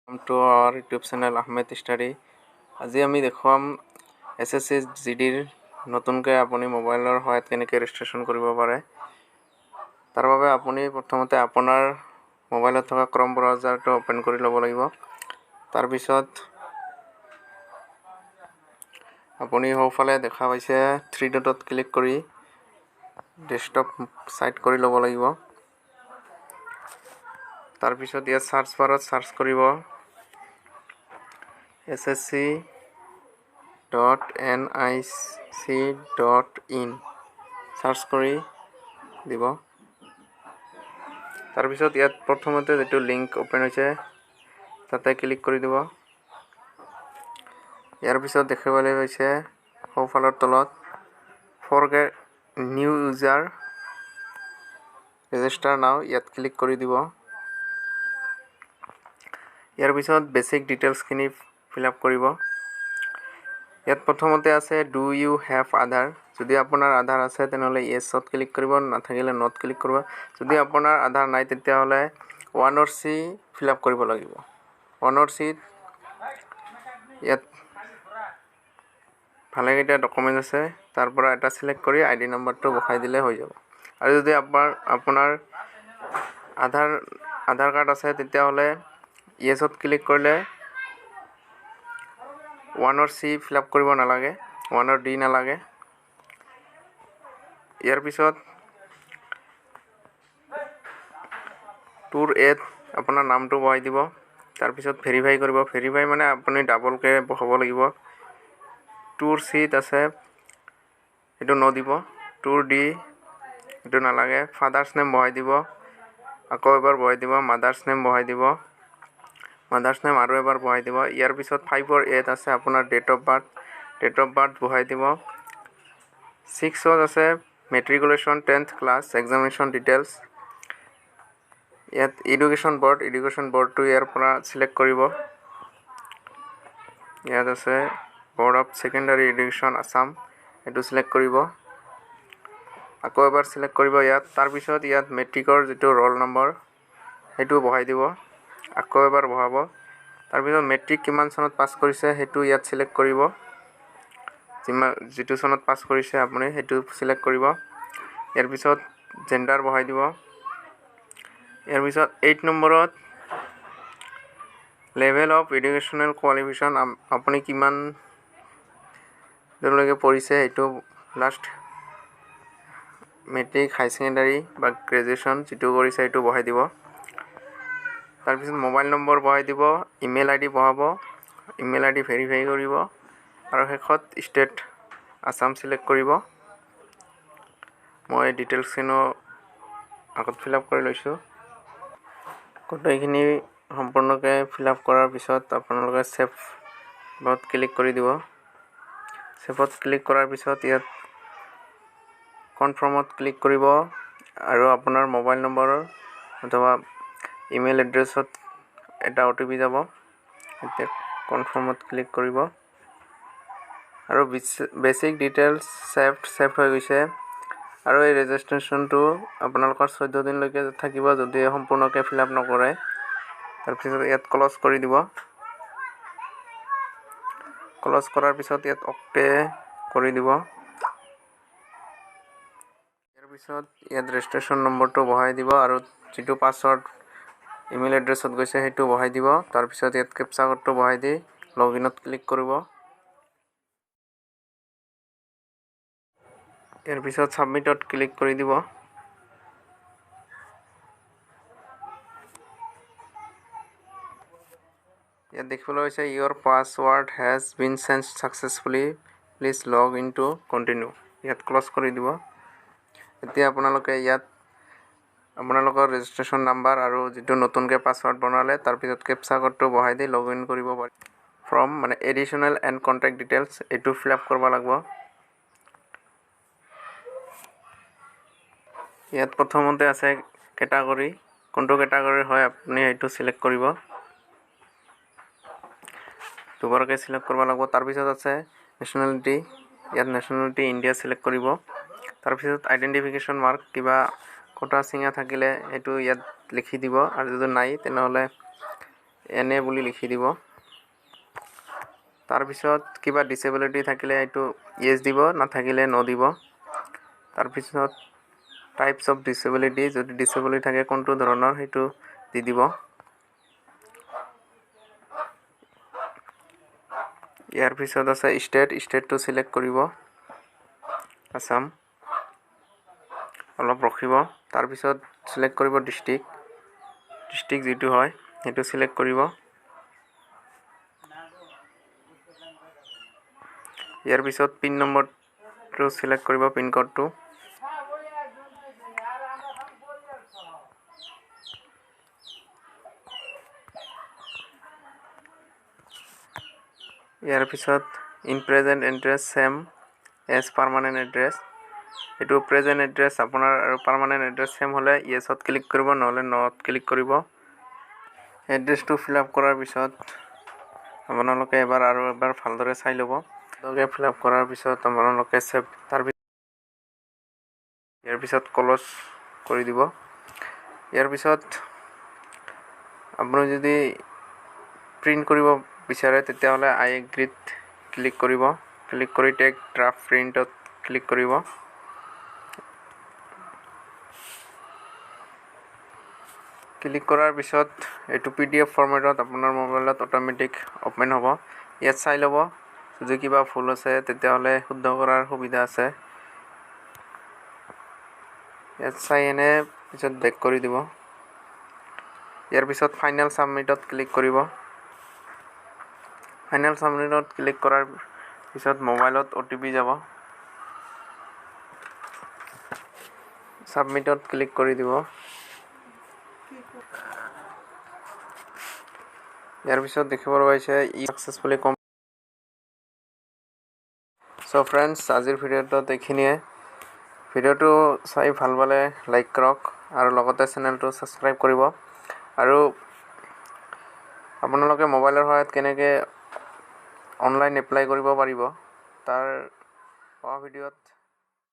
Welcome to our YouTube channel Ahmed Study. আজি আমি দেখুৱাম SSC GDৰ নতুনকৈ আপুনি মোবাইলৰ সহায়ত কেনেকৈ ৰেজিষ্ট্ৰেশ্যন কৰিব পাৰে। তাৰ বাবে আপুনি প্ৰথমতে আপোনাৰ মোবাইলত থকা ক্ৰম ব্ৰাউজাৰটো ওপেন কৰি ল'ব লাগিব। তাৰ পিছত আপুনি সোঁফালে দেখা পাইছে 3 ডটত ক্লিক কৰি ডেস্কটপ সাইট কৰি ল'ব লাগিব। তাৰ পিছত ইয়াত সাৰ্চ বাৰত সাৰ্চ কৰিব ssc.nic.in সাৰ্চ কৰি দিব। তাৰ পিছত ইয়াত প্ৰথমতে যেটো লিংক ওপেন হৈছে তাতে ক্লিক কৰি দিব। ইয়াৰ পিছত দেখিবলৈ পাইছে সোঁফালৰ তলত forget new user register now ইয়াত ক্লিক কৰি দিব। ইয়াৰ পিছত বেসিক ডিটেইলছ খিনি ফিল আপ কৰিব। ইয়াত প্ৰথমতে আছে do you have আধাৰ। যদি আপোনাৰ আধাৰ আছে তেনেহলে yes ত ক্লিক কৰিব, নাথাকিলে not ক্লিক কৰিব। যদি আপোনাৰ আধাৰ নাই তেতিয়াহলে 1 or C ফিল আপ কৰিব লাগিব। 1 or C ইয়াত ভালেকেইটা ডকুমেন্ট আছে, তাৰ পৰা এটা সিলেক্ট কৰি আইডি নম্বৰটো বহাই দিলে হৈ যাব। আৰু যদি আপোনাৰ আধাৰ কাৰ্ড আছে তেতিয়াহলে yes ত ক্লিক কৰিলে 1 or C ফিল আপ কৰিব নালাগে, 1 or D নালাগে। ইয়াৰ পিছত tour add আপোনাৰ নামটো বহাই দিব। তাৰ পিছত ভেৰিফাই কৰিব। ভেৰিফাই মানে আপুনি ডাবলকে বহাব লাগিব। tour C আছে এটো ন দিব। tour D এটো নালাগে। ফাদাৰ্স নেম বহাই দিব, আকৌ এবাৰ বহাই দিব। মাদাৰ্স নেম বহাই দিব, মাদাৰ্স নেম আৰু এবাৰ বহাই দিব। ইয়াৰ পিছত 5 or 8 আছে আপোনাৰ ডেট অফ বাৰ্থ বহাই দিব। 6 আছে matriculation 10th class examination details. ইয়াত এডুকেশ্যন বৰ্ডটো ইয়াৰ পৰা সিলেক্ট কৰিব। ইয়াত আছে board of secondary education Assam, এটো সিলেক্ট কৰিব। আকৌ এবাৰ সিলেক্ট কৰিব ইয়াত। তাৰ পিছত ইয়াত মেট্ৰিকৰ যেটো ৰোল নম্বৰ হেতু বহাই দিব, আকৌ এবাৰ বহাব। তাৰ পিছত মেট্ৰিক কিমান চনত পাস কৰিছে হেতু ইয়াত সিলেক্ট কৰিব। যেটো চনত পাস কৰিছে আপুনি হেতু সিলেক্ট কৰিব। ইয়াৰ পিছত জেন্ডাৰ বহাই দিব। ইয়াৰ পিছত 8 নম্বৰত লেভেল অফ এডুকেশ্যনেল কোৱালিফিকেশ্যন আপুনি কিমান দূৰলৈকে পঢ়িছে হেতু লাষ্ট মেট্ৰিক হাই সেকেন্ডাৰী বা গ্ৰেজুৱেশ্যন যেটো কৰিছে হেতু বহাই দিব। তাৰ পিছত মোবাইল নম্বৰ বহাই দিব, ইমেইল আইডি বহাব, ইমেইল আইডি ভেৰিফাই কৰিব আৰু শেষত ষ্টেট আসাম সিলেক্ট কৰিব। মই ডিটেইলছ খিনি আগত ফিল আপ কৰি লৈছো। গোটেইখিনি সম্পূৰ্ণকৈ ফিল আপ কৰাৰ পিছত আপোনালোকে সেভত ক্লিক কৰি দিব। সেভত ক্লিক কৰাৰ পিছত ইয়াত কনফাৰ্মত ক্লিক কৰিব আৰু আপোনাৰ মোবাইল নম্বৰ অথবা ইমেইল এড্ৰেছত এটা OTP যাব। এতিয়া কনফাৰ্মত ক্লিক কৰিব আৰু বেসিক ডিটেইলছ সেভ হৈ গৈছে। আৰু এই ৰেজিষ্ট্ৰেচনটো আপোনালোকৰ 14 দিনলৈকে থাকিব যদি সম্পূৰ্ণকৈ ফিল আপ নকৰে। তাৰ পিছত ইয়াত ক্লোজ কৰি দিব। ক্লোজ কৰাৰ পিছত ইয়াত অকে কৰি দিব। ইয়াৰ পিছত ইয়াত ৰেজিষ্ট্ৰেচন নম্বৰটো বহাই দিব আৰু যেটো পাছৱৰ্ড ইমেইল এড্ৰেছত গৈছে হেতু বহাই দিব। তাৰ পিছত ইয়াত কেপচা কোডটো বহাই দি লগইনত ক্লিক কৰিব। ইয়াৰ পিছত সাবমিটত ক্লিক কৰি দিব। ইয়াত দেখিবলৈ হৈছে your password has been changed successfully, please log in to continue। ইয়াত ক্লোজ কৰি দিব। এতিয়া আপোনালোকে ইয়াত আপোনালোকৰ ৰেজিষ্ট্ৰেচন নাম্বাৰ আৰু যেটো নতুনকৈ পাছৱৰ্ড বনালে তাৰ পিছত কেপচা কোডটো বহাই দি লগ ইন কৰিব পাৰি। ফ্ৰম মানে এডিশনেল এণ্ড কন্টেক্ট ডিটেইলছ এটো ফিল আপ কৰিব লাগিব। ইয়াত প্ৰথমতে আছে কেটাগৰী, কোনটো কেটাগৰীৰ হয় আপুনি এইটো সিলেক্ট কৰিব। দুবাৰকৈ সিলেক্ট কৰিব লাগিব। তাৰ পিছত আছে নেশ্যনেলিটি, ইয়াত নেশ্যনেলিটি ইণ্ডিয়া সিলেক্ট কৰিব। তাৰ পিছত আইডেন্টিফিকেশ্যন মাৰ্ক কিবা কোটা চিঙা থাকিলে এইটো ইয়াত লিখি দিব আৰু যদি নাই তেনেহলে এনে বুলি লিখি দিব। তাৰপিছত কিবা ডিসেবিলিটি থাকিলে এইটো ইয়েস দিব, নাথাকিলে নো দিব। তাৰপিছত টাইপস অফ ডিসেবিলিটি, যদি ডিসেবিলিটি থাকে কোনটো ধৰণৰ সেইটো দি দিব। ইয়াৰ পিছত আছে ষ্টেটটো সিলেক্ট কৰিব, আসাম। অলপ ৰখিব। তাৰপিছত সিলেক্ট কৰিব ডিস্ট্ৰিক্ট যিটো হয় সেইটো সিলেক্ট কৰিব। ইয়াৰ পিছত পিন নম্বৰটো সিলেক্ট কৰিব, পিন কোডটো। ইয়াৰ পিছত in present address same as permanent address. এইটো প্ৰেজেন্ট এড্ৰেছ আপোনাৰ আৰু পাৰ্মানেন্ট এড্ৰেছ সেম হ'লে ইয়েছত ক্লিক কৰিব, নহ'লে নট ক্লিক কৰিব। এড্ৰেছটো ফিল আপ কৰাৰ পিছত আপোনালোকে এবাৰ ভালদৰে চাই ল'ব। ফিল আপ কৰাৰ পিছত আপোনালোকে সেভ, ইয়াৰ পিছত ক্লজ কৰি দিব। ইয়াৰ পিছত আপুনি যদি প্ৰিন্ট কৰিব বিচাৰে তেতিয়াহ'লে আই এগ্ৰীত ক্লিক কৰিব। ক্লিক কৰি টেক ড্ৰাফ্ট প্ৰিণ্টত ক্লিক কৰিব। ক্লিক কৰাৰ পিছত এইটো PDF ফৰ্মেটত আপোনাৰ মোবাইলত অট'মেটিক অপেন হ'ব। ইয়াত চাই ল'ব, যদি কিবা ভুল আছে তেতিয়াহ'লে শুদ্ধ কৰাৰ সুবিধা আছে। ইয়াত চাই এনে পিছত বেক কৰি দিব। ইয়াৰ পিছত ফাইনেল সাবমিটত ক্লিক কৰিব। ফাইনেল সাবমিটত ক্লিক কৰাৰ পিছত মোবাইলত OTP যাব। সাবমিটত ক্লিক কৰি দিব। ইয়াৰ পিছত দেখিব পাইছে সাকসেসফুলি কম। সো ফ্ৰেন্ডছ, আজিৰ ভিডিঅ'টোত এইখিনিয়ে। ভিডিঅ'টো চাই ভাল পালে লাইক কৰক আৰু লগতে চেনেলটো সাবস্ক্ৰাইব কৰিব। আৰু আপোনালোকে মোবাইলৰ সহায়ত কেনেকৈ অনলাইন এপ্লাই কৰিব পাৰিব তাৰ ভিডিঅ'ত